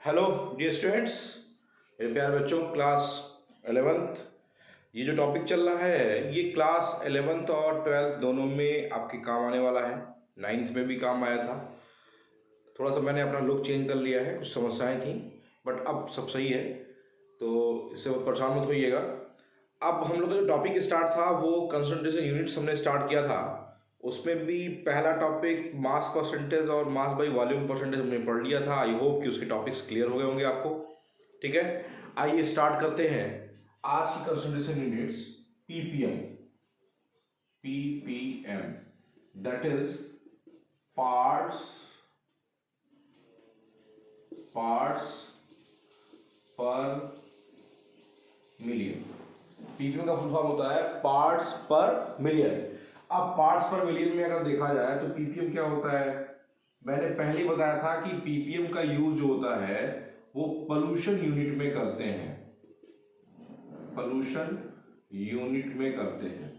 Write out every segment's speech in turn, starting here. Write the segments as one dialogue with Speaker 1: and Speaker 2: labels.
Speaker 1: Hello dear students, मेरे प्यारे बच्चों, क्लास 11th। ये जो टॉपिक चल रहा है ये क्लास 11th और 12th दोनों में आपके काम आने वाला है। 9th में भी काम आया था। थोड़ा सा मैंने अपना लुक चेंज कर लिया है, कुछ समस्याएं थी बट अब सब सही है, तो इससे बहुत परेशान मत होइएगा। अब हम लोग का जो टॉपिक स्टार्ट था वो कंसंट्रेशन यूनिट्स हमने स्टार्ट किया था। उसमें भी पहला टॉपिक मास परसेंटेज और मास बाई वॉल्यूम परसेंटेज हमने पढ़ लिया था। आई होप कि उसके टॉपिक्स क्लियर हो गए होंगे आपको। ठीक है, आइए स्टार्ट करते हैं आज की concentration units. Ppm, ppm that is parts parts पर मिलियन। पीपीएम का फुल फॉर्म होता है पार्ट्स पर मिलियन। अब पार्ट्स पर मिलियन में अगर देखा जाए तो पीपीएम क्या होता है, मैंने पहले ही बताया था कि पीपीएम का यूज जो होता है वो पोल्यूशन यूनिट में करते हैं। पोल्यूशन यूनिट में करते हैं।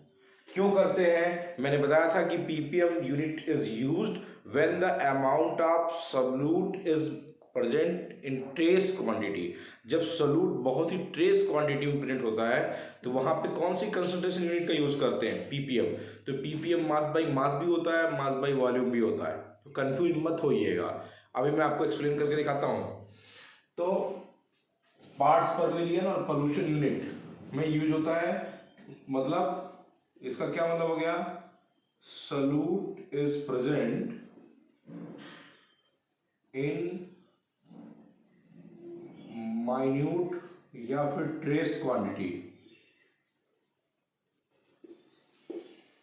Speaker 1: क्यों करते हैं, मैंने बताया था कि ppm unit is used when the amount of solute is present in trace quantity. जब सॉल्यूट बहुत ही ट्रेस क्वांटिटी में प्रेजेंट होता है तो वहां पे कौन सी कंसंट्रेशन यूनिट का यूज करते हैं, पीपीएम। तो पीपीएम मास बाई मास भी होता है, मास बाई वॉल्यूम भी होता है, तो कंफ्यूज मत होइएगा। अभी मैं आपको एक्सप्लेन करके दिखाता हूं। तो पार्ट्स पर मिलियन और पोल्यूशन यूनिट में यूज होता है, मतलब इसका क्या मतलब हो गया, solute is present in minute या फिर ट्रेस क्वांटिटी।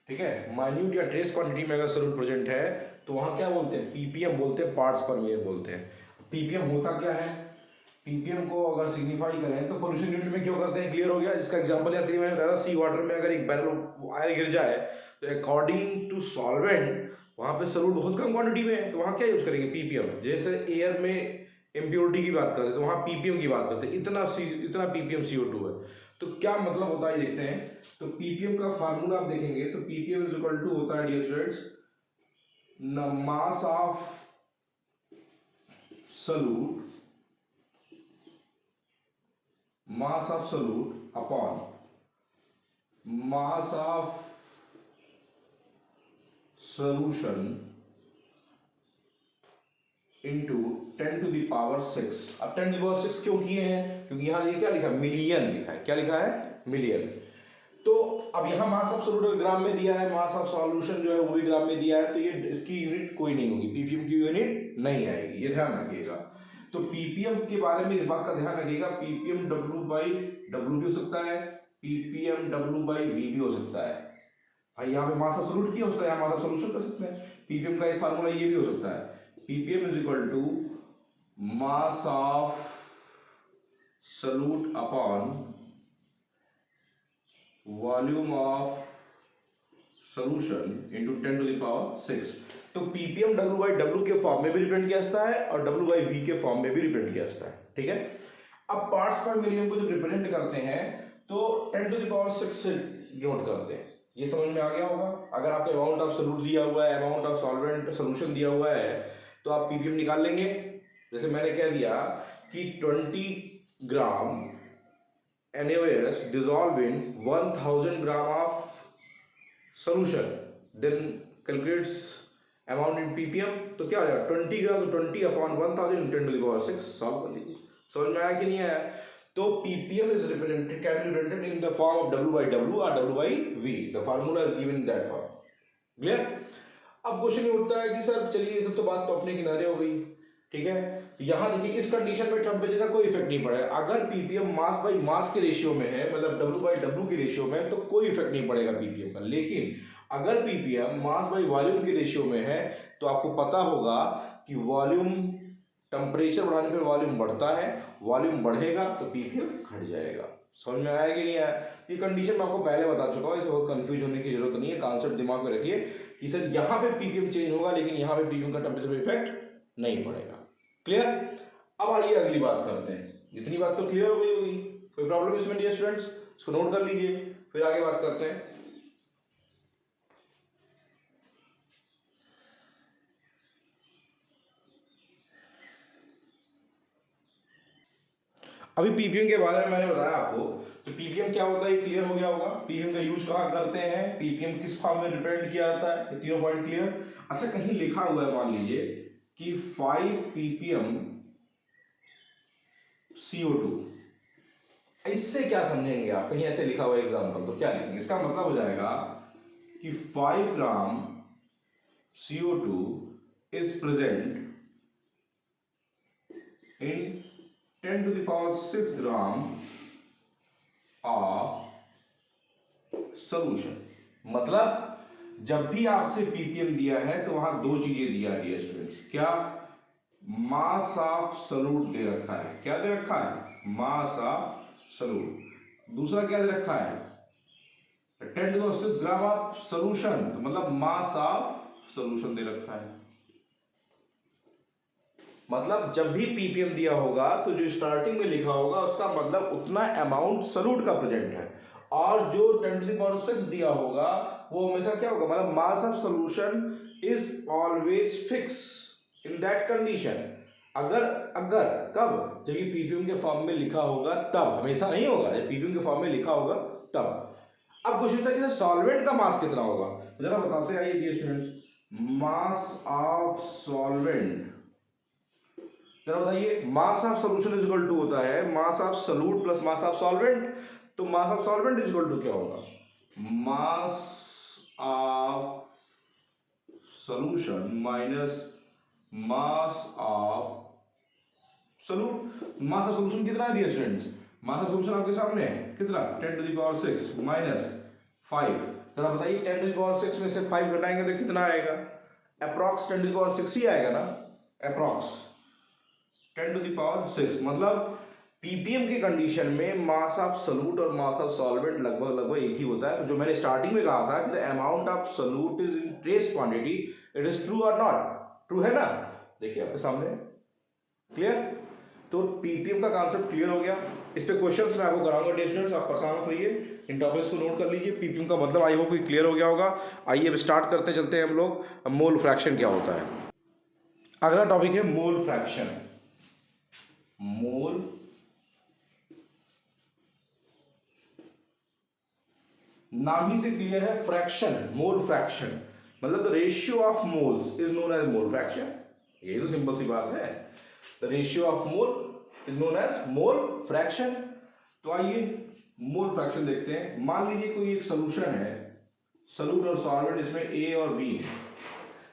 Speaker 1: ठीक है, माइन्यूट या ट्रेस क्वांटिटी में अगर सॉल्यूट प्रेजेंट है तो वहां क्या बोलते हैं, पीपीएम बोलते हैं, पार्ट्स पर मिलियन बोलते हैं। पीपीएम होता क्या है, पीपीएम को अगर सिग्निफाई करें तो पोल्यूशन यूनिट में क्यों करते हैं, क्लियर हो गया। इसका एग्जांपल याद करिए, मैंने बताया सी वाटर में अगर एक बैरल आयल गिर जाए तो अकॉर्डिंग टू सॉल्वेंट वहां पे सॉल्यूट बहुत कम क्वांटिटी में है, तो वहां क्या यूज करेंगे, पीपीएम। जैसे एयर में इम्प्योरिटी की बात करते हैं तो वहां पीपीएम की बात करते हैं, इतना पीपीएम CO2 है। तो क्या मतलब होता है देखते हैं। तो पीपीएम का फार्मूला आप देखेंगे तो पीपीएम इज इक्वल टू होता है dear students, mass of solute, mass of solute upon mass of solution into 10 to the power 6। अब 10 to the power 6 क्यों किए हैं, क्योंकि यहां ये क्या लिखा है, मिलियन लिखा है। क्या लिखा है, मिलियन। तो अब यहाँ मास ऑफ सोल्यूट ग्राम में दिया है, मास ऑफ सॉल्यूशन जो है वो भी ग्राम में दिया है, तो ये इसकी यूनिट कोई नहीं होगी, पीपीएम की यूनिट नहीं आएगी, ये ध्यान रखिएगा। तो पीपीएम के बारे में इस बात का ध्यान रखिएगा, पीपीएम डब्ल्यू बाई डब्ल्यू भी हो सकता है, पीपीएम डब्ल्यू बाई वी भी हो सकता है। भाई यहाँ पे मास ऑफ सोल्यूट किया होता है, यहाँ मास ऑफ सॉल्यूशन कर सकते हैं। पीपीएम का एक फार्मूला ये भी हो सकता है, PPM is equal to mass of solute upon volume of solution into 10 to the power 6। तो पीपीएम डब्ल्यू बाई डब्ल्यू के फॉर्म में भी रिप्रेजेंट किया जाता है और डब्ल्यू बाई वी के फॉर्म में भी रिप्रेजेंट किया जाता है। ठीक है, अब पार्ट्स पर मिलियन को जब रिप्रेजेंट करते हैं तो 10 टू द पावर 6 से डिनोट करते हैं। ये समझ में आ गया होगा। अगर आपको अमाउंट ऑफ सॉल्यूट दिया हुआ है, अमाउंट ऑफ सॉल्वेंट सोल्यूशन दिया हुआ है, तो आप पीपीएम निकाल लेंगे। जैसे मैंने कह दिया कि 20 ग्राम NaOH dissolved in 1000 gram of solution, then calculates amount in ppm। तो क्या हो जाएगा, 20 ग्राम तो 20 upon 1000 10 to the power 6। Solve कर लीजिए। समझ में आया कि नहीं आया। तो ppm is represented, can be represented in the form of w by w और w by v। The formula is given in that form. Clear. अब क्वेश्चन ये उठता है कि सर चलिए ये सब तो बात तो अपने किनारे हो गई, ठीक है। यहां देखिए इस कंडीशन में टेम्परेचर का कोई इफेक्ट नहीं पड़ेगा। अगर पीपीएम मास बाई मास के रेशियो में है, मतलब डब्ल्यू बाई डब्ल्यू के रेशियो में, तो कोई इफेक्ट नहीं पड़ेगा पीपीएम का। लेकिन अगर पीपीएम मास बाई वॉल्यूम के रेशियो में है तो आपको पता होगा कि वॉल्यूम, टेम्परेचर बढ़ाने पर वॉल्यूम बढ़ता है, वॉल्यूम बढ़ेगा तो पीपीएम घट जाएगा। समझ में आया कि नहीं आया। ये कंडीशन मैं आपको पहले बता चुका हूँ, इसमें बहुत कंफ्यूज होने की जरूरत नहीं है। कॉन्सेप्ट दिमाग में रखिए कि सर यहाँ पे पीपीएम चेंज होगा लेकिन यहाँ पे पीपीएम का टेम्परेचर पे इफेक्ट नहीं पड़ेगा। क्लियर। अब आइए अगली बात करते हैं। इतनी बात तो क्लियर हो गई होगी, कोई प्रॉब्लम इसमें डियर स्टूडेंट्स, इसको नोट कर लीजिए, फिर आगे बात करते हैं। अभी पीपीएम के बारे में मैंने बताया आपको, तो पीपीएम क्या होता है ये क्लियर हो गया होगा। पीपीएम का यूज कहाँ करते हैं, पीपीएम किस फॉर्म में रिप्रेजेंट किया जाता है, ये तीनों पॉइंट क्लियर। अच्छा कहीं लिखा हुआ है मान लीजिए कि 5 ppm CO2, इससे क्या समझेंगे आप, कहीं ऐसे लिखा हुआ एग्जाम्पल तो क्या लिखेंगे, इसका मतलब हो जाएगा कि 5 ग्राम CO2 is present in 10 to the power 6 gram of solution. मतलब जब भी आपसे पीपीएम दिया है तो वहां दो चीजें दिया है स्टूडेंट्स, क्या, मास ऑफ सॉल्यूट दे रखा है, क्या दे रखा है, मास ऑफ सॉल्यूट। दूसरा क्या दे रखा है, 10 to the 6 gram of solution, तो मतलब मास ऑफ सॉल्यूशन दे रखा है। मतलब जब भी पीपीएम दिया होगा तो जो स्टार्टिंग में लिखा होगा उसका मतलब उतना अमाउंट सॉल्यूट का प्रेजेंट है, और जो 10 to the power 6 दिया होगा वो हमेशा क्या होगा, मतलब मास of solution is always fix in that condition. अगर अगर कब, जब ये पीपीएम के फॉर्म में लिखा होगा तब, हमेशा नहीं होगा, जब पीपीएम के फॉर्म में लिखा होगा तब। अब क्वेश्चन था कि सॉल्वेंट का मास कितना होगा, जरा बताते आइए dear students, mass of solvent, जरा बताइए, mass of solution is equal to होता है mass of solute plus mass of solvent, तो mass of solvent is equal to क्या होगा, mass of solution minus mass of solute. Mass of solution कितना है dear students, mass of solution आपके सामने है कितना, 10 to the power 6 माइनस 5। जरा बताइए 10 to the power 6 में से 5 घटाएंगे तो कितना आएगा, अप्रॉक्स 10 to the power 6 ही आएगा ना, अप्रॉक्स 10 to the power 6। मतलब पीपीएम की कंडीशन में मास ऑफ सॉल्यूट और मास ऑफ सॉल्वेंट लगभग लगभग एक ही होता है। तो जो मैंने स्टार्टिंग में कहा था कि the amount of solute is in trace quantity, it is true और नॉट ट्रू, है ना, देखिए आपके सामने, क्लियर। तो पीपीएम का कॉन्सेप्ट क्लियर हो गया। इस पे क्वेश्चंस मैं आपको कराऊंगा डियर स्टूडेंट्स, आप परेशान मत होइए, इन टॉपिक्स को नोट कर लीजिए। पीपीएम का मतलब आई होप क्लियर हो गया होगा। आइए अब स्टार्ट करते चलते हैं हम लोग, मोल फ्रैक्शन क्या होता है। अगला टॉपिक है मोल फ्रैक्शन। मोल नाम ही से क्लियर है, फ्रैक्शन, मोल फ्रैक्शन, मतलब the ratio of moles is known as mole fraction. यही तो सिंपल सी बात है, the ratio of mole is known as mole fraction. तो आइए मोल फ्रैक्शन देखते हैं। मान लीजिए कोई एक सोल्यूशन है, सॉल्यूट और सॉल्वेंट, इसमें ए और बी है।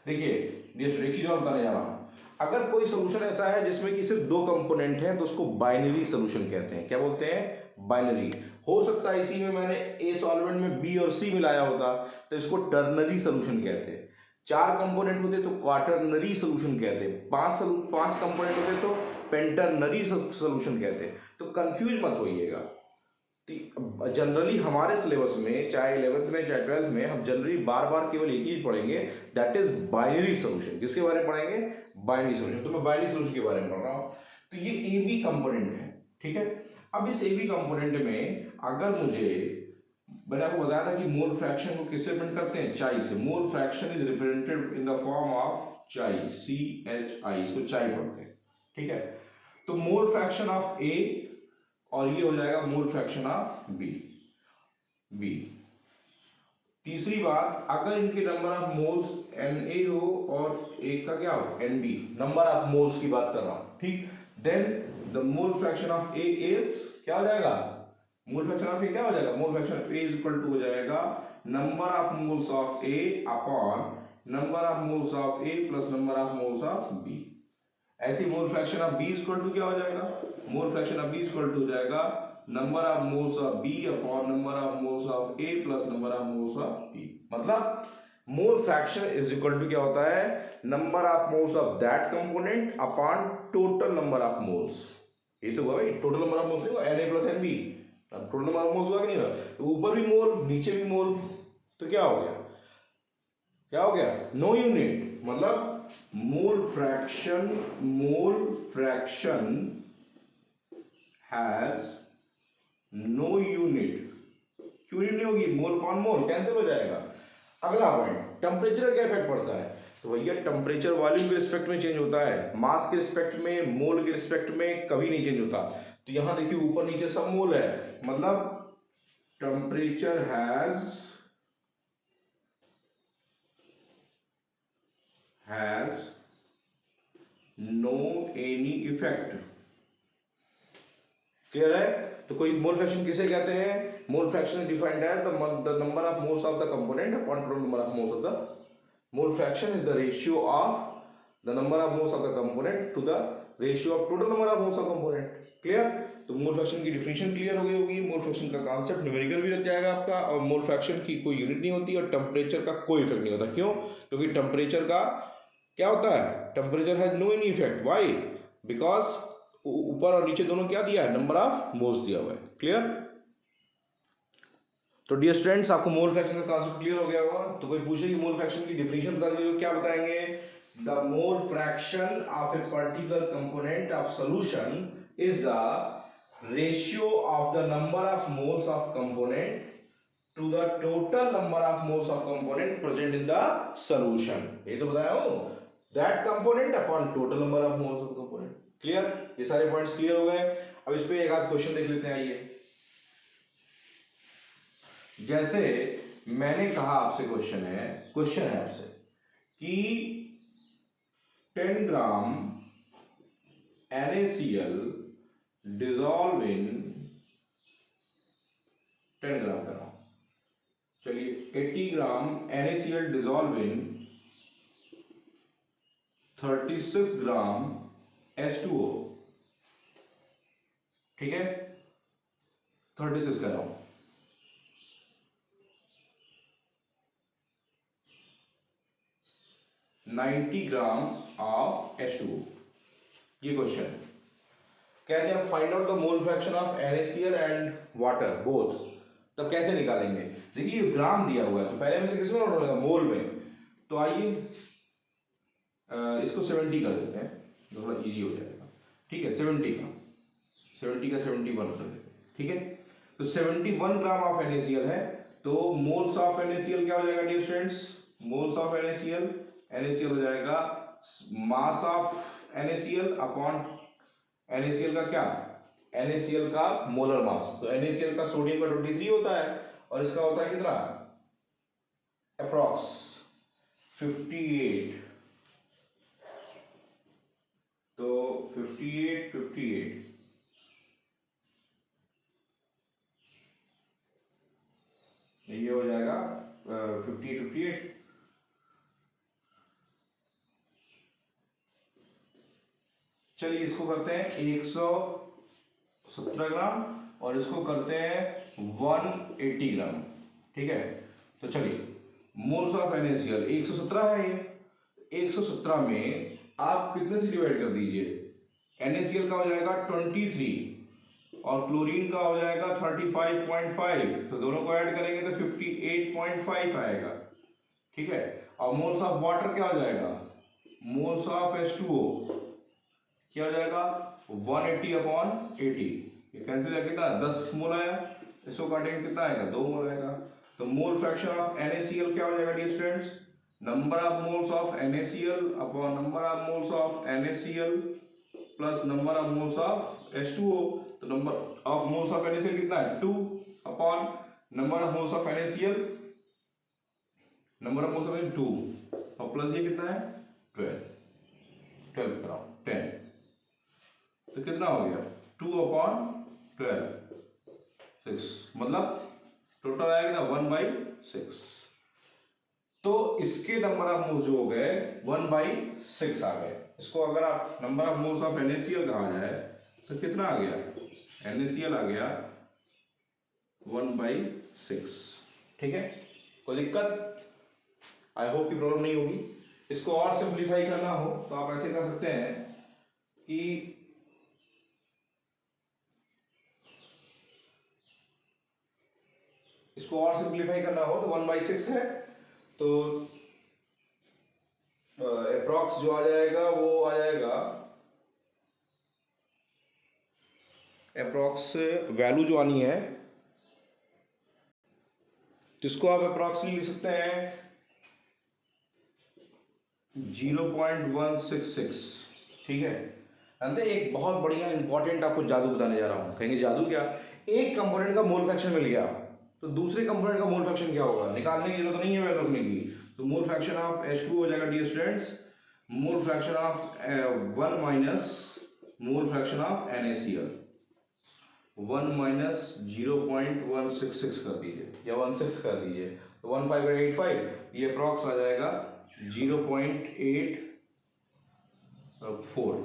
Speaker 1: देखिए एक चीज और बताने जा रहा हूं, अगर कोई सोल्यूशन ऐसा है जिसमें कि सिर्फ दो कंपोनेंट हैं तो उसको बाइनरी सोल्यूशन कहते हैं। क्या बोलते हैं, बाइनरी। हो सकता है इसी में मैंने ए सॉल्वेंट में बी और सी मिलाया होता तो इसको टर्नरी सोल्यूशन कहते हैं। चार कंपोनेंट होते तो क्वाटरनरी सोल्यूशन कहते हैं, पांच कंपोनेंट होते तो पेंटरनरी सोल्यूशन कहते हैं। तो कंफ्यूज मत होइएगा। जनरली हमारे सिलेबस में, चाहे 11th में चाहे 12th में, हम जनरली बार बार केवल एक ही पढ़ेंगे, दैट इज बाइनरी सोल्यूशन। किसके बारे में पढ़ेंगे, बाइनरी सोल्यूशन। तो मैं बाइनरी सोल्यूशन के बारे में पढ़ रहा हूँ। तो ये ए बी कंपोनेंट है, ठीक है। अब इस ए बी कंपोनेंट में अगर मुझे, मैंने आपको बताया था कि मोल फ्रैक्शन को किससे रिप्रेजेंट करते हैं, चाई से। मोल fraction is represented in the form of चाई, CHI, इसको चाई पढ़ते हैं, ठीक है। तो मोल फ्रैक्शन ऑफ ए और ये हो जाएगा मोल फ्रैक्शन ऑफ बी। तीसरी बात, अगर इनके नंबर ऑफ मोल्स Na हो और एक का क्या हो, Nb, नंबर ऑफ मोल्स की बात कर रहा हूं, ठीक। Then the mole fraction of A is क्या हो जाएगा, मोल फ्रैक्शन ऑफ A क्या हो जाएगा, mole fraction of A is equal to हो जाएगा number of moles of A upon number of moles of A plus number of moles of B। ऐसी mole fraction of B equal to क्या हो जाएगा, mole fraction of B equal to हो जाएगा number of moles of B upon number of moles of A plus number of moles of B. मतलब mole fraction is equal to क्या होता है, number of moles of that component upon total number of moles. ये तो हुआ भाई, total number of moles नहीं हुआ, Na plus Nb, total number of moles हुआ कि नहीं हुआ। तो ऊपर भी मोल नीचे भी मोल, तो क्या हो गया, क्या हो गया, नो यूनिट। मतलब mole fraction has no unit. क्यों यूनिट नहीं होगी, मोल अपॉन मोल कैंसिल हो जाएगा। अगला पॉइंट, टेम्परेचर का क्या इफेक्ट पड़ता है, तो भैया टेम्परेचर वॉल्यूम के रिस्पेक्ट में चेंज होता है, मास के रिस्पेक्ट में, मोल के रिस्पेक्ट में कभी नहीं चेंज होता। तो यहां देखिए ऊपर नीचे सब मोल है, मतलब temperature has no any effect. Clear है? तो कोई मोल फ्रैक्शन किसे कहते हैं? Mole fraction is defined as the number of moles of the component upon total number of moles of the mole fraction is the ratio of the number of moles of the component to the ratio of total number of moles of component. Clear? तो mole fraction की definition clear हो गई होगी। Mole fraction का concept numerical भी लग जाएगा आपका, और मोल फ्रैक्शन की कोई यूनिट नहीं होती और टेम्परेचर का कोई इफेक्ट नहीं होता। क्यों? क्योंकि टेम्परेचर का क्या होता है? Temperature has no any effect. Why? Because ऊपर और नीचे दोनों क्या दिया है? नंबर ऑफ मोल्स दिया हुआ है। क्लियर? तो डियर स्टूडेंट्स, आपको मोल फ्रैक्शन का कॉन्सेप्ट क्लियर हो गया होगा। तो कोई पूछे कि मोल फ्रैक्शन की डिफिनेशन बता दीजिए, क्या बताएंगे? The mole fraction of a particular component of solution is the ratio of the number of moles of component to the total number of moles of component present in the solution. ये तो बताया हूं, that component upon total number of moles of component. Clear? ये सारे points clear हो गए। अब इस पे एक आध क्वेश्चन देख लेते हैं। आइए, जैसे मैंने कहा आपसे, क्वेश्चन है आपसे कि 10 ग्राम NaCl डिजॉल्व इन 10 ग्राम का नाम, चलिए 80 ग्राम NaCl dissolve in 36 gram H2O। ठीक है, 36 कर रहा हूं। 90 ग्राम ऑफ H2O। ये क्वेश्चन कहते हैं find out the mole fraction of NaCl and water both. तब कैसे निकालेंगे? देखिए ये ग्राम दिया हुआ है, तो पहले में से किसमें नोट होगा? मोल में। तो आइए इसको 70 कर देते हैं, थोड़ा इजी हो जाएगा। ठीक है, 70 का 71 कर देते हैं। ठीक है, तो 71 ग्राम ऑफ NaCl है, तो मोल्स ऑफ NaCl क्या हो जाएगा dear students? Moles of NaCl हो जाएगा mass of NaCl upon NaCl का क्या? NaCl का मोलर मास। तो NaCl का सोडियम का 23 होता है और इसका होता है कितना? अप्रॉक्स 58। तो 58 ये हो जाएगा 58। चलिए इसको करते हैं 117 ग्राम और इसको करते हैं 180 ग्राम। ठीक है, तो चलिए मोल्स ऑफ NaCl 117 है। ये 117 में आप कितने से डिवाइड कर दीजिए? NaCl का हो जाएगा 23 और क्लोरीन का हो जाएगा 35.5, तो दोनों को ऐड करेंगे तो 58.5 आएगा। ठीक है, और मोल्स ऑफ वाटर क्या हो जाएगा? मोल्स ऑफ H2O क्या हो जाएगा? 180 अपॉन 80। ये कैंसिल है, कितना? 10 मोल आया। इसको काटेंगे कितना आएगा? 2 मोल आएगा। तो मोल फ्रैक्शन ऑफ NaCl क्या हो जाएगा dear students? Number of moles of NaCl upon number of moles of NaCl plus number of moles of H2O। तो number of moles of NaCl कितना है? 2 upon number of moles of NaCl, number of moles of 2 और plus ये कितना है? 12 कराओ 10, तो कितना हो गया? 2 अपॉन 12 6, मतलब टोटल आएगा 1/6। तो इसके नंबर ऑफ मोल्स जो हो गए 1/6 आ गए। इसको अगर आप number of moles of NaCl कहा जाए तो कितना आ गया? NaCl आ गया 1/6। ठीक है, कोई दिक्कत? आई होप की प्रॉब्लम नहीं होगी। इसको और सिंप्लीफाई करना हो तो आप ऐसे कर सकते हैं कि इसको और सिंप्लीफाई करना हो तो 1/6 है, तो अप्रॉक्स जो आ जाएगा वो आ जाएगा, अप्रॉक्स वैल्यू जो आनी है तो इसको आप अप्रॉक्सीमेटली लिख सकते हैं 0.166। ठीक है, जानते हैं, एक बहुत बढ़िया इंपॉर्टेंट आपको जादू बताने जा रहा हूँ। कहेंगे जादू क्या? एक कंपोनेंट का मोल फ्रैक्शन मिल गया तो दूसरे कंपोनेंट का मोल फ्रैक्शन क्या होगा निकालने की जरूरत नहीं है वैल्यू रखने की। तो मोल फ्रैक्शन ऑफ H2 हो जाएगा dear students, mole fraction of 1 minus mole fraction of NaCl, 1 minus 0.166 कर दीजिए या 16 कर दीजिए तो 1585, ये अप्रॉक्स आ जाएगा 0.84।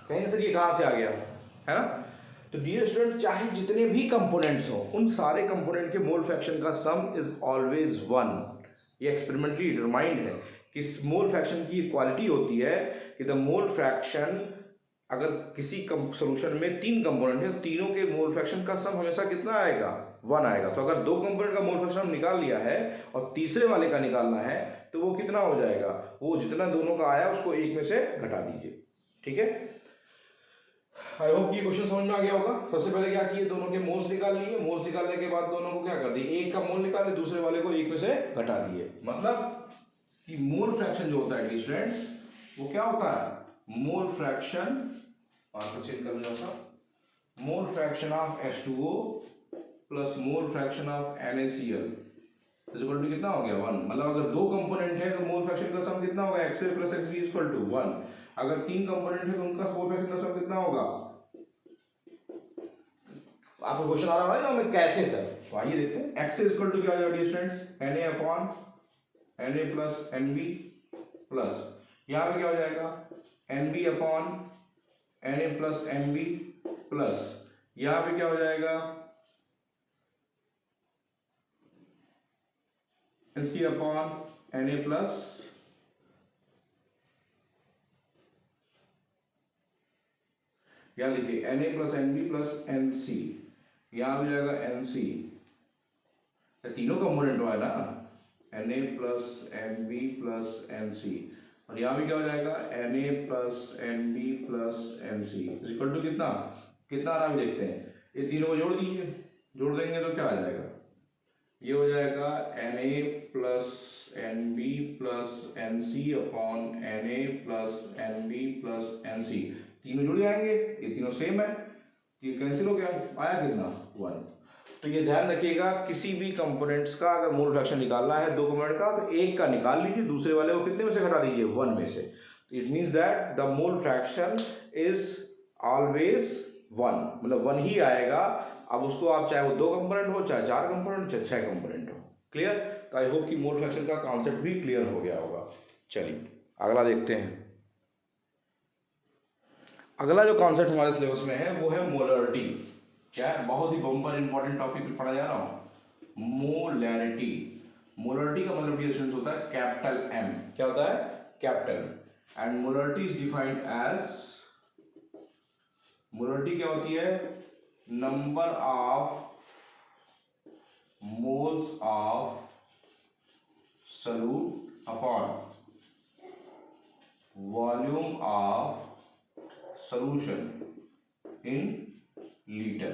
Speaker 1: कहेंगे सर ये कहाँ से आ गया, है ना? तो डियर स्टूडेंट, चाहे जितने भी कंपोनेंट्स हो उन सारे कंपोनेंट के मोल फ्रैक्शन का सम इज ऑलवेज 1। ये एक्सपेरिमेंटली डिटरमाइंड है कि मोल फ्रैक्शन की क्वालिटी होती है कि द मोल फ्रैक्शन, अगर किसी सोल्यूशन में 3 कंपोनेंट है तो तीनों के मोल फ्रैक्शन का सम हमेशा कितना आएगा? 1 आएगा। तो अगर 2 कंपोनेंट का मोल फ्रैक्शन हम निकाल लिया है और तीसरे वाले का निकालना है तो वो कितना हो जाएगा? वो जितना दोनों का आया उसको एक में से घटा दीजिए। ठीक है, आई होप ये क्वेश्चन समझ में आ गया होगा। सबसे पहले क्या किए, दोनों के मोल्स निकाल लिए, मोल्स निकालने के बाद दोनों को क्या कर दिए, एक का मोल निकाले दूसरे वाले को एक में से घटा दिए। मतलब कि मोल फ्रैक्शन जो होता है स्टूडेंट्स वो क्या होता है? मोल फ्रैक्शन, चेंज कर लिया, mole fraction of H2O plus mole fraction of NaCl equal to कितना हो गया? 1। मतलब अगर 2 कंपोनेंट है तो मोल फ्रैक्शन का सम कितना होगा? XA plus XB equal to 1। अगर 3 कंपोनेंट है तो उनका मोल फ्रैक्शन का सम कितना होगा? आपको क्वेश्चन आ रहा है ना मैं कैसे सर, तो आइए देखते हैं। XA इक्वल टू क्या हो जाएगा students? Na upon Na plus Nb plus यहाँ पे क्या हो जाएगा? Nb upon Na plus Nb plus यहाँ पे क्या हो जाएगा? Nc अपॉन Na प्लस यहाँ लिखिए Na plus Nb plus Nc, यहाँ हो जाएगा Nc, तीनों कंपोनेंट है ना, Na plus Nb plus Nc, और यहाँ भी क्या हो जाएगा? Na plus Nb plus Nc equal to कितना कितना आ रहा है देखते हैं। ये तीनों को जोड़ दीजिए, जोड़ देंगे तो क्या आ जाएगा? ये हो जाएगा Na plus Nb plus Nc upon Na plus Nb plus Nc, तीनों जुड़ जाएंगे, ये तीनों सेम है, ये कैंसिल हो गया, आया कितना? 1। तो ये ध्यान रखिएगा, किसी भी कंपोनेंट्स का अगर मोल फ्रैक्शन निकालना है 2 कंपोनेंट का तो एक का निकाल लीजिए, दूसरे वाले को कितने में से घटा दीजिए? 1 में से। तो it means that the mole fraction is always 1, मतलब 1 ही आएगा। अब उसको आप चाहे वो 2 कंपोनेंट हो, चाहे 4 कंपोनेंट, चाहे 6 कंपोनेंट हो। क्लियर? तो आई होप कि मोल फ्रैक्शन का कॉन्सेप्ट भी क्लियर हो गया होगा। चलिए अगला देखते हैं। अगला जो कॉन्सेप्ट हमारे सिलेबस में है वो है मोलरिटी। क्या है? बहुत ही बम्पर इंपॉर्टेंट टॉपिक पढ़ा जा रहा हूं, मोलैरिटी। मोलरिटी का मतलब ये स्टूडेंट्स होता है कैपिटल M। क्या होता है? Capital. And molarity is defined as, molarity क्या होती है? Number of moles of solute upon volume of solution in litre.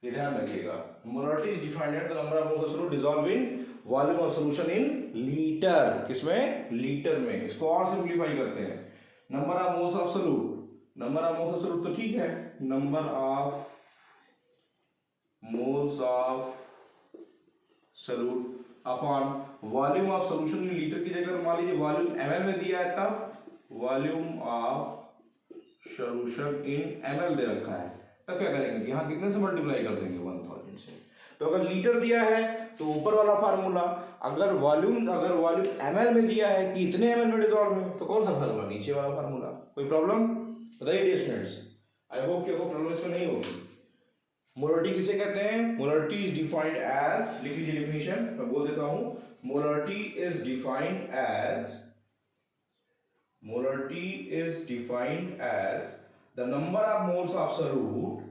Speaker 1: ये ध्यान रखिएगा, molarity is defined at the number of moles of solute dissolve in volume of solution in litre. किसमें? Litre में। इसको और सिंपलीफाई करते हैं, number of moles of solute, number of moles of solute तो ठीक है, number of moles of solute upon volume of solution in litre की जगह मान लीजिए वॉल्यूम ml में दिया है, तब volume of solution in ml दे रखा है, तब क्या करेंगे कि यहाँ कितने से मल्टीप्लाई कर देंगे? 1000 से। तो अगर लीटर दिया है तो ऊपर वाला फार्मूला, अगर वॉल्यूम ml में दिया है कि इतने ml में डिसॉल्व है तो कौन सा फार्मूला? नीचे वाला फार्मूला। कोई प्रॉब्लम बताइए डियर स्टूडेंट्स? आई होप कि आपको प्रॉब्लम इसमें नहीं होगी। मोलरिटी किसे कहते हैं? मोलरिटी इज डिफाइंड एज, लिख लीजिए डेफिनेशन, मैं बोल देता हूं, molarity is defined as, molarity is defined as the number of moles of solute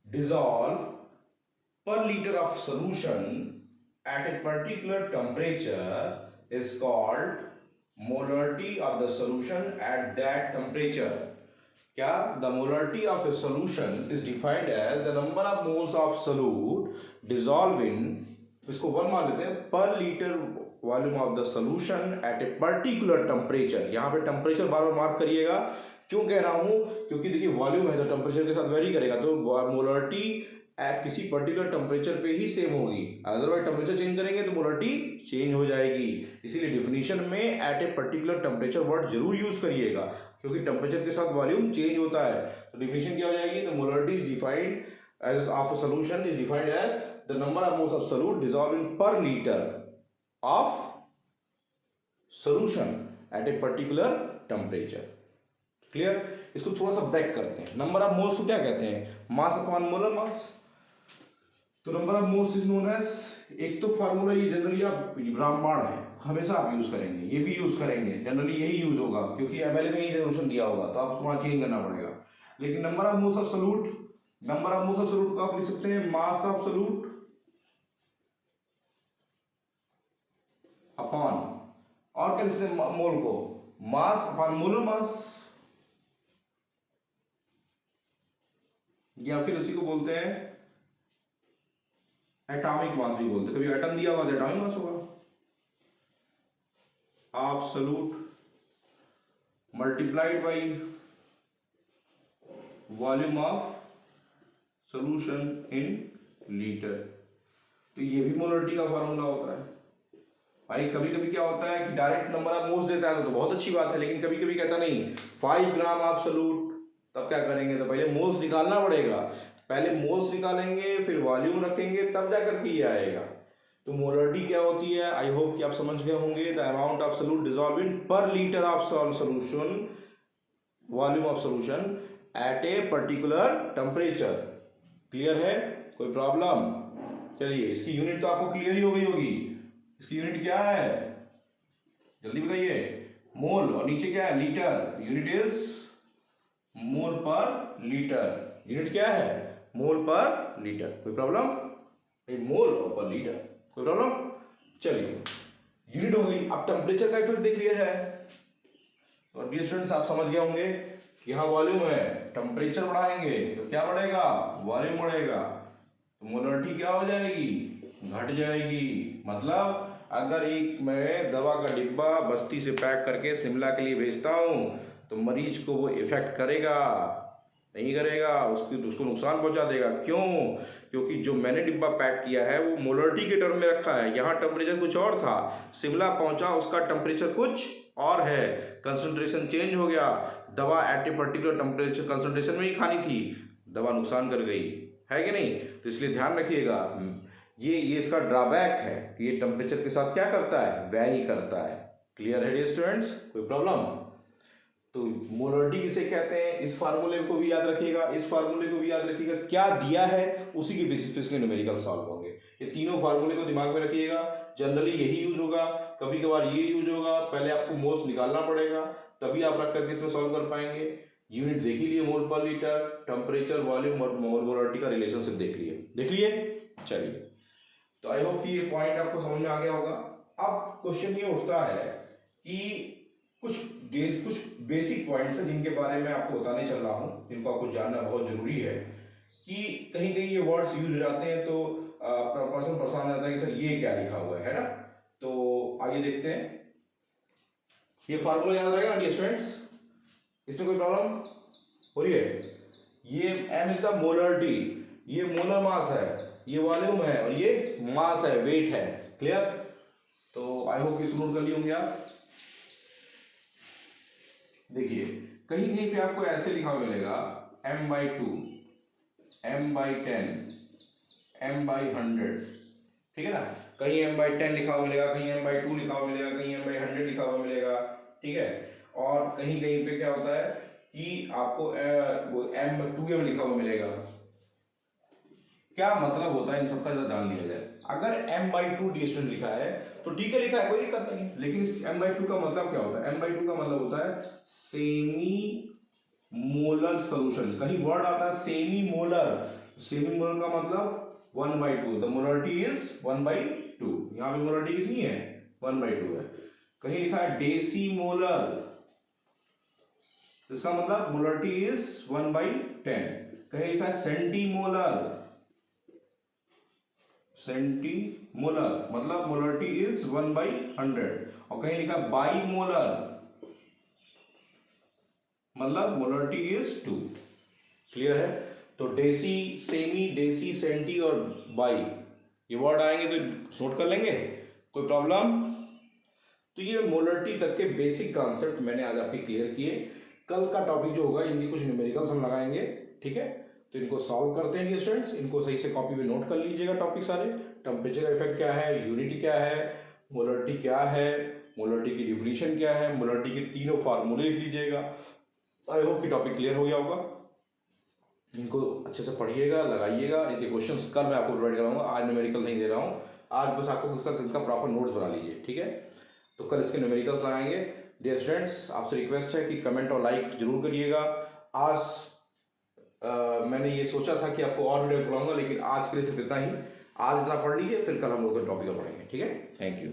Speaker 1: dissolved per liter of solution at a particular temperature is called molarity of the solution at that temperature. क्या? The molarity of a solution is defined as the number of moles of solute dissolved in, इसको 1 मान लेते हैं, per liter volume of the solution at a particular temperature। यहाँ पे temperature बार बार mark करिएगा क्यों कह रहा हूँ, क्योंकि देखिए वॉल्यूम है तो टेम्परेचर के साथ वेरी करेगा, तो मोलरिटी किसी पर्टिकुलर टेम्परेचर पे ही सेम होगी, अदरवाइज टेम्परेचर चेंज करेंगे तो मोलरिटी चेंज हो जाएगी। इसीलिए डिफिनीशन में at a particular temperature word जरूर यूज करिएगा, क्योंकि टेम्परेचर के साथ वॉल्यूम चेंज होता है। तो डिफिनीशन क्या हो जाएगी, the molarity is defined as of a solution is defined as the number of moles of solute dissolve in per litre of solution at a particular temperature. Clear. इसको थोड़ा सा break करते हैं। नंबर ऑफ मोल्स को क्या कहते हैं, mass upon molar mass. तो number of moles is known as, एक तो फार्मूला ये जनरली आप रामबाण है, हमेशा आप यूज करेंगे, ये भी यूज करेंगे, जनरली यही यूज होगा क्योंकि एमएल में ही सॉल्यूशन दिया होगा तो आपको वहां चेंज करना पड़ेगा। लेकिन number of moles of solute, number of moles of solute को आप लिख सकते हैं मास ऑफ सॉल्यूट अपॉन, और क्या लिख सकते हैं मोल को, मास अपॉन मोलर मास, या फिर उसी को बोलते हैं एटॉमिक मास भी बोलते हैं। कभी एटम दिया होगा तो एटॉमिक मास होगा। Absolute multiplied by volume of solution in litre. तो ये भी मोलरिटी का फार्मूला होता है भाई। कभी कभी क्या होता है कि डायरेक्ट नंबर ऑफ मोल्स देता है तो बहुत अच्छी बात है, लेकिन कभी कभी कहता नहीं 5 ग्राम ऑफ सॉल्यूट, तब क्या करेंगे, तो पहले मोल्स निकालना पड़ेगा, पहले मोल्स निकालेंगे फिर वॉल्यूम रखेंगे तब जाकर के ये आएगा। तो मोलरिटी क्या होती है, आई होप कि आप समझ गए होंगे, the amount of solute dissolve in per litre of solution, volume of solution at a particular temperature. Clear है, कोई प्रॉब्लम। चलिए इसकी यूनिट तो आपको क्लियर ही हो गई होगी। इसकी यूनिट क्या है, जल्दी बताइए। मोल, और नीचे क्या है, लीटर। यूनिट इज मोल पर लीटर। यूनिट क्या है, मोल पर लीटर। कोई प्रॉब्लम, मोल और पर लीटर, कोई प्रॉब्लम। चलिए यूनिट हो गई। अब टेम्परेचर का इफेक्ट देख लिया जाए। तो डियर स्टूडेंट्स आप समझ गए होंगे, यहाँ वॉल्यूम है, टेम्परेचर बढ़ाएंगे तो क्या बढ़ेगा, वॉल्यूम बढ़ेगा, तो मोलरिटी क्या हो जाएगी, घट जाएगी। मतलब अगर एक मैं दवा का डिब्बा बस्ती से पैक करके शिमला के लिए भेजता हूँ तो मरीज को वो इफेक्ट करेगा, नहीं करेगा, उसको नुकसान पहुंचा देगा। क्यों, क्योंकि जो मैंने डिब्बा पैक किया है वो मोलरिटी के टर्म में रखा है, यहाँ टेम्परेचर कुछ और था, शिमला पहुंचा उसका टेम्परेचर कुछ और है, कंसंट्रेशन चेंज हो गया, दवा at a particular temperature concentration में ही खानी थी, दवा नुकसान कर गई, है कि नहीं। तो इसलिए ध्यान रखिएगा, ये इसका ड्रॉबैक है कि ये टेम्परेचर के साथ क्या करता है, वेरी करता है। क्लियर है डियर स्टूडेंट्स, कोई प्रॉब्लम। तो मोलरिटी किसे कहते हैं, इस फार्मूले को भी याद रखिएगा, इस फार्मूले को भी याद रखिएगा, क्या दिया है उसी के बेसिस पे इसके न्यूमेरिकल सॉल्व होंगे। ये तीनों फार्मूले को दिमाग में रखिएगा, जनरली यही यूज होगा, कभी कभार ये यूज होगा, पहले आपको मोल्स निकालना पड़ेगा तभी आप रख करके इसमें सॉल्व कर पाएंगे। यूनिट देख ही लिए, मोल पर लीटर, टेम्परेचर, वॉल्यूम और मोलरिटी का रिलेशनशिप देख लिए। चलिए, तो आई होप कि ये पॉइंट आपको समझ में आ गया होगा। अब क्वेश्चन ये उठता है कि कुछ बेसिक पॉइंट्स हैं जिनके बारे में आपको बताने चल रहा हूँ, जिनको आपको जानना बहुत जरूरी है कि कहीं कहीं ये वर्ड्स यूज हो जाते हैं तो पर्सन परेशान जाता है कि सर ये क्या लिखा हुआ है ना। तो आइए देखते हैं, ये फार्मूला याद रहेगा डियर स्टूडेंट्स, इसमें कोई प्रॉब्लम हो रही है। ये m इज द मोलरिटी, ये मोलर मास है, ये वॉल्यूम है और ये मास है, वेट है। क्लियर। तो आई होप इसको नोट कर लिए होंगे आप। देखिए कहीं कहीं पे आपको ऐसे लिखा हुआ मिलेगा m/2, m/10, m/100, ठीक है ना। कहीं m/10 लिखा हुआ मिलेगा, कहीं m/2 लिखा हुआ मिलेगा, कहीं m/100 लिखा हुआ मिलेगा, ठीक है। और कहीं कहीं पे क्या होता है कि आपको m/2m लिखा हुआ मिलेगा। क्या मतलब होता है इन सबका जरा जान लिया जाए। अगर m/2 डिस्टेंस लिखा है तो ठीक है, लिखा है, कोई दिक्कत नहीं, लेकिन इस m/2 का मतलब क्या होता है, m/2 का मतलब होता है सेमी मोलर सॉल्यूशन। कहीं वर्ड आता है सेमी मोलर, सेमी मोलर का मतलब 1/2, द मोलरिटी इज 1/2, यहाँ पे मोलरिटी कितनी है, 1/2 है। कहीं लिखा है डेसी मोलर, इसका मतलब मोलरिटी इज 1/10। कहीं लिखा है सेंटीमोलर, सेंटीमोलर मतलब मोलरिटी इज 1/100। और कहीं लिखा बाई मोलर, मतलब मोलरिटी इज 2। क्लियर है? तो डेसी, सेमी, डेसी, सेंटी और बाई ये वर्ड आएंगे तो नोट कर लेंगे, कोई प्रॉब्लम? तो ये मोलरिटी तक के बेसिक कॉन्सेप्ट मैंने आज आपके क्लियर किए। कल का टॉपिक जो होगा इनकी कुछ न्यूमेरिकल्स हम लगाएंगे, ठीक है? तो इनको सॉल्व करते हैं स्टूडेंट्स, इनको सही से कॉपी में नोट कर लीजिएगा टॉपिक सारे। टेम्परेचर इफेक्ट क्या है, यूनिटी क्या है, मोलरिटी क्या है, मोलरिटी की डिफिनीशन क्या है, मोलरिटी के तीनों फार्मूले लिख लीजिएगा। आई होप कि टॉपिक क्लियर हो गया होगा। इनको अच्छे से पढ़िएगा, लगाइएगा। इनके क्वेश्चंस कल मैं आपको प्रोवाइड कराऊंगा, आज न्यूमेरिकल नहीं दे रहा हूँ। आज बस आपको इसका प्रॉपर नोट्स बना लीजिए, ठीक है? तो कल इसके न्यूमेरिकल्स लगाएंगे। डियर स्टूडेंट्स, आपसे रिक्वेस्ट है कि कमेंट और लाइक जरूर करिएगा। आज मैंने ये सोचा था कि आपको और वीडियो पढ़ाऊंगा, लेकिन आज के लिए सिर्फ इतना ही। आज इतना पढ़ लीजिए, फिर कल हम लोग टॉपिक पढ़ेंगे, ठीक है? Thank you.